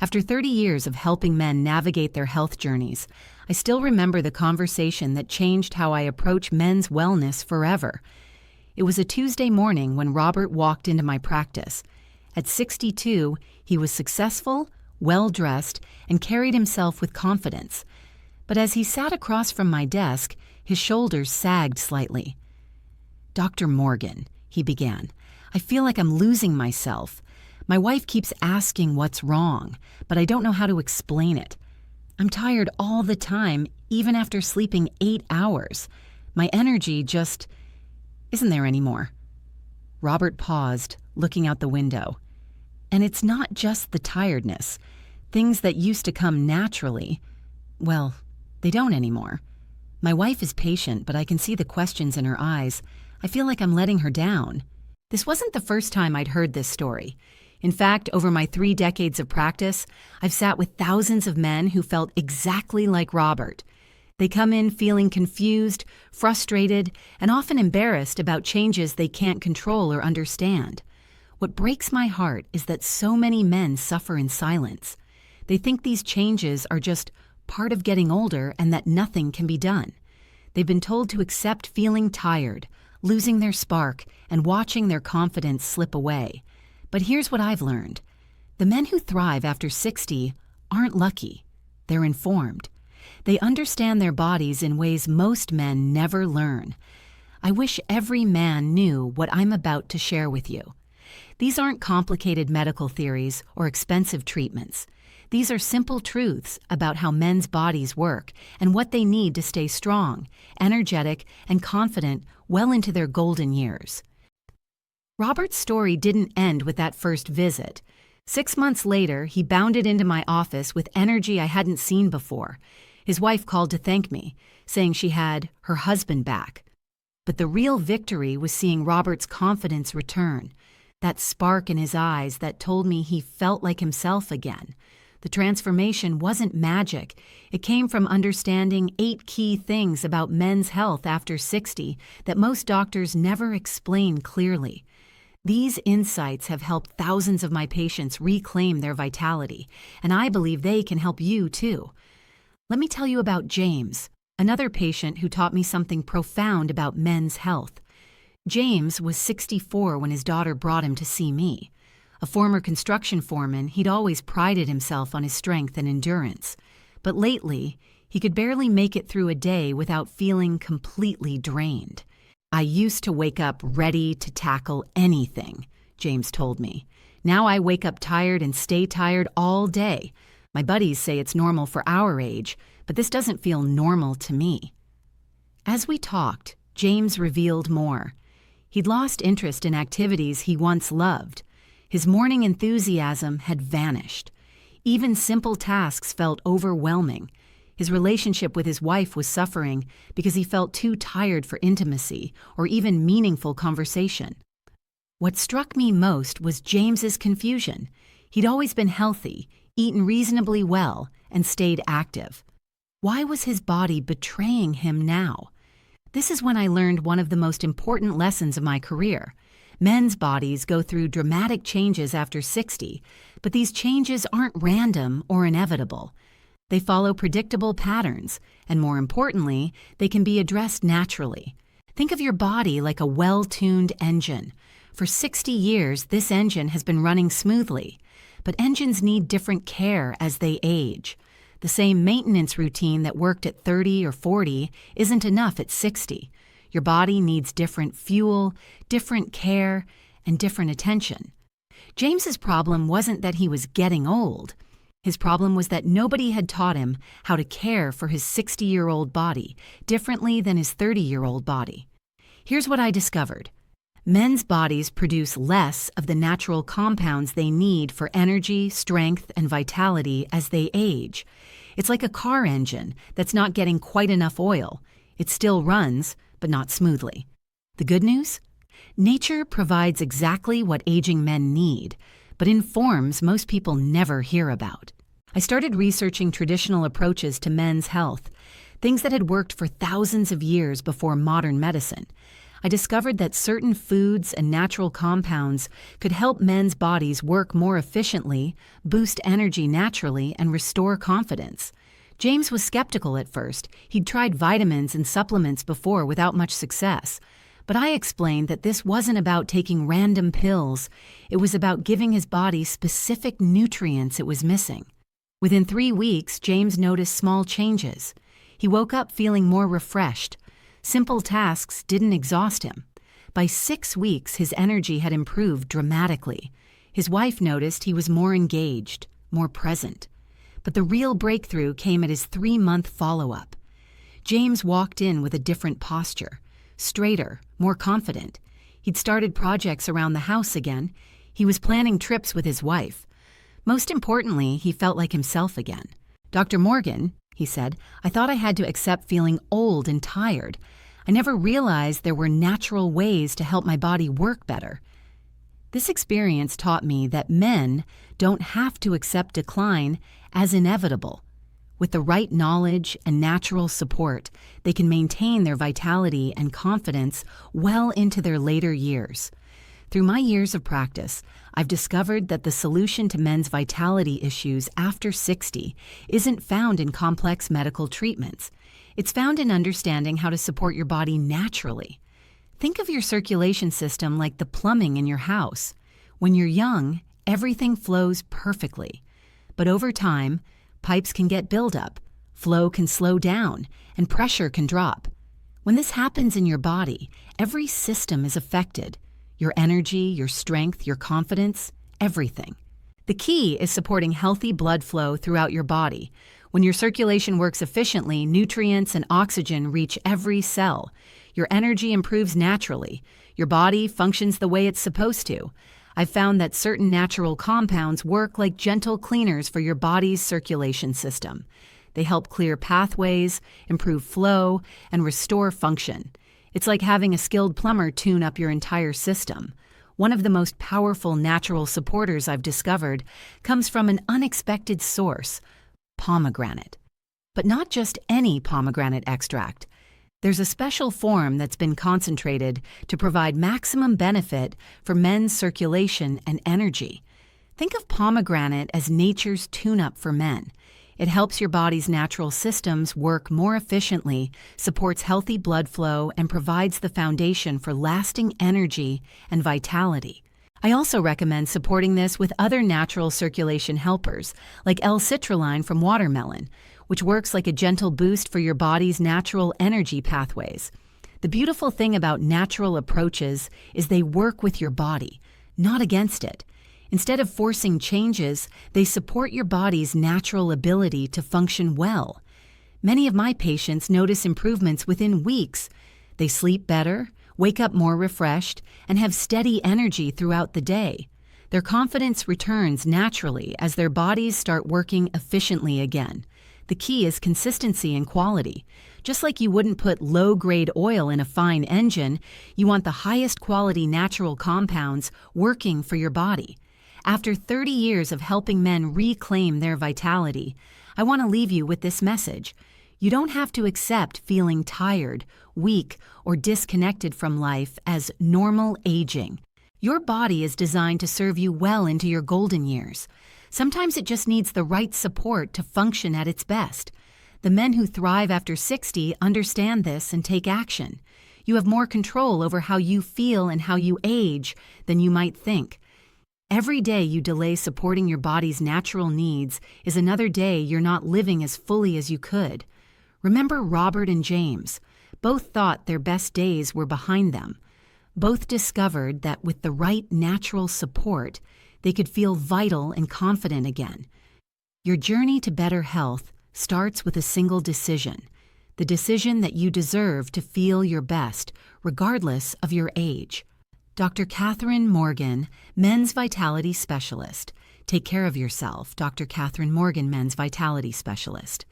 After 30 years of helping men navigate their health journeys, I still remember the conversation that changed how I approach men's wellness forever. It was a Tuesday morning when Robert walked into my practice. At 62, he was successful, well-dressed, and carried himself with confidence. But as he sat across from my desk, his shoulders sagged slightly. "Dr. Morgan," he began, "I feel like I'm losing myself. My wife keeps asking what's wrong, but I don't know how to explain it. I'm tired all the time, even after sleeping 8 hours. My energy just isn't there anymore." Robert paused, looking out the window. "And it's not just the tiredness. Things that used to come naturally, well, they don't anymore. My wife is patient, but I can see the questions in her eyes. I feel like I'm letting her down." This wasn't the first time I'd heard this story. In fact, over my 3 decades of practice, I've sat with thousands of men who felt exactly like Robert. They come in feeling confused, frustrated, and often embarrassed about changes they can't control or understand. What breaks my heart is that so many men suffer in silence. They think these changes are just part of getting older and that nothing can be done. They've been told to accept feeling tired, losing their spark, and watching their confidence slip away. But here's what I've learned. The men who thrive after 60 aren't lucky. They're informed. They understand their bodies in ways most men never learn. I wish every man knew what I'm about to share with you. These aren't complicated medical theories or expensive treatments. These are simple truths about how men's bodies work and what they need to stay strong, energetic, and confident well into their golden years. Robert's story didn't end with that first visit. 6 months later, he bounded into my office with energy I hadn't seen before. His wife called to thank me, saying she had her husband back. But the real victory was seeing Robert's confidence return, that spark in his eyes that told me he felt like himself again. The transformation wasn't magic. It came from understanding 8 key things about men's health after 60 that most doctors never explain clearly. These insights have helped thousands of my patients reclaim their vitality, and I believe they can help you too. Let me tell you about James, another patient who taught me something profound about men's health. James was 64 when his daughter brought him to see me. A former construction foreman, he'd always prided himself on his strength and endurance. But lately, he could barely make it through a day without feeling completely drained. "I used to wake up ready to tackle anything," James told me. "Now I wake up tired and stay tired all day. My buddies say it's normal for our age, but this doesn't feel normal to me." As we talked, James revealed more. He'd lost interest in activities he once loved. His morning enthusiasm had vanished. Even simple tasks felt overwhelming. His relationship with his wife was suffering because he felt too tired for intimacy or even meaningful conversation. What struck me most was James's confusion. He'd always been healthy, eaten reasonably well, and stayed active. Why was his body betraying him now? This is when I learned one of the most important lessons of my career. Men's bodies go through dramatic changes after 60, but these changes aren't random or inevitable. They follow predictable patterns, and more importantly, they can be addressed naturally. Think of your body like a well-tuned engine. For 60 years, this engine has been running smoothly, but engines need different care as they age. The same maintenance routine that worked at 30 or 40 isn't enough at 60. Your body needs different fuel, different care, and different attention. James's problem wasn't that he was getting old. His problem was that nobody had taught him how to care for his 60-year-old body differently than his 30-year-old body. Here's what I discovered. Men's bodies produce less of the natural compounds they need for energy, strength, and vitality as they age. It's like a car engine that's not getting quite enough oil. It still runs, but not smoothly. The good news? Nature provides exactly what aging men need, but in forms most people never hear about. I started researching traditional approaches to men's health, things that had worked for thousands of years before modern medicine. I discovered that certain foods and natural compounds could help men's bodies work more efficiently, boost energy naturally, and restore confidence. James was skeptical at first. He'd tried vitamins and supplements before without much success. But I explained that this wasn't about taking random pills. It was about giving his body specific nutrients it was missing. Within 3 weeks, James noticed small changes. He woke up feeling more refreshed. Simple tasks didn't exhaust him. By 6 weeks, his energy had improved dramatically. His wife noticed he was more engaged, more present. But the real breakthrough came at his 3-month follow-up. James walked in with a different posture, straighter, more confident. He'd started projects around the house again. He was planning trips with his wife. Most importantly, he felt like himself again. "Dr. Morgan," he said, "I thought I had to accept feeling old and tired. I never realized there were natural ways to help my body work better." This experience taught me that men don't have to accept decline as inevitable. With the right knowledge and natural support, they can maintain their vitality and confidence well into their later years. Through my years of practice, I've discovered that the solution to men's vitality issues after 60 isn't found in complex medical treatments. It's found in understanding how to support your body naturally. Think of your circulation system like the plumbing in your house. When you're young, everything flows perfectly. But over time, pipes can get buildup, flow can slow down, and pressure can drop. When this happens in your body, every system is affected. Your energy, your strength, your confidence, everything. The key is supporting healthy blood flow throughout your body. When your circulation works efficiently, nutrients and oxygen reach every cell. Your energy improves naturally. Your body functions the way it's supposed to. I've found that certain natural compounds work like gentle cleaners for your body's circulation system. They help clear pathways, improve flow, and restore function. It's like having a skilled plumber tune up your entire system. One of the most powerful natural supporters I've discovered comes from an unexpected source: pomegranate. But not just any pomegranate extract. There's a special form that's been concentrated to provide maximum benefit for men's circulation and energy. Think of pomegranate as nature's tune-up for men. It helps your body's natural systems work more efficiently, supports healthy blood flow, and provides the foundation for lasting energy and vitality. I also recommend supporting this with other natural circulation helpers, like L-citrulline from watermelon, which works like a gentle boost for your body's natural energy pathways. The beautiful thing about natural approaches is they work with your body, not against it. Instead of forcing changes, they support your body's natural ability to function well. Many of my patients notice improvements within weeks. They sleep better, wake up more refreshed, and have steady energy throughout the day. Their confidence returns naturally as their bodies start working efficiently again. The key is consistency and quality. Just like you wouldn't put low-grade oil in a fine engine, you want the highest quality natural compounds working for your body. After 30 years of helping men reclaim their vitality, I want to leave you with this message. You don't have to accept feeling tired, weak, or disconnected from life as normal aging. Your body is designed to serve you well into your golden years. Sometimes it just needs the right support to function at its best. The men who thrive after 60 understand this and take action. You have more control over how you feel and how you age than you might think. Every day you delay supporting your body's natural needs is another day you're not living as fully as you could. Remember Robert and James. Both thought their best days were behind them. Both discovered that with the right natural support, they could feel vital and confident again. Your journey to better health starts with a single decision. The decision that you deserve to feel your best, regardless of your age. Dr. Catherine Morgan, Men's Vitality Specialist. Take care of yourself, Dr. Catherine Morgan, Men's Vitality Specialist.